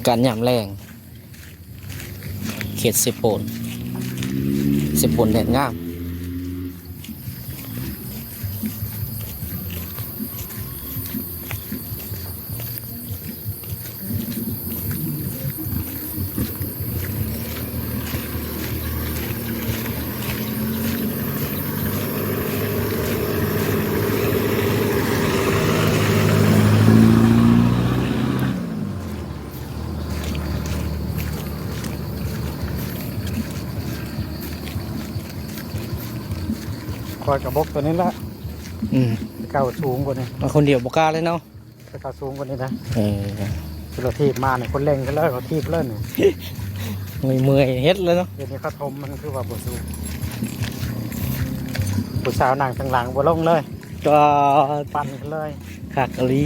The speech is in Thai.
การยำแรงเขตสิบปูนแดดงามคอยกระบอกตัวนี้ละเก่าสูงกว่านี้มาคนเดียวบกล้าเลยเนาะเก่าสูงกว่านี้นะคือเราทีบมาเนี่ยคนเล่งกันเลยเขาทีบเล่นเนี่ยเมื่อยเฮ็ดเลยเนาะเดี๋ยวนี้เขาทมมันคือว่าบสูงผู้สาวนั่งทางหลังบนลงเลยก็ปั่นกันเลยขากะลี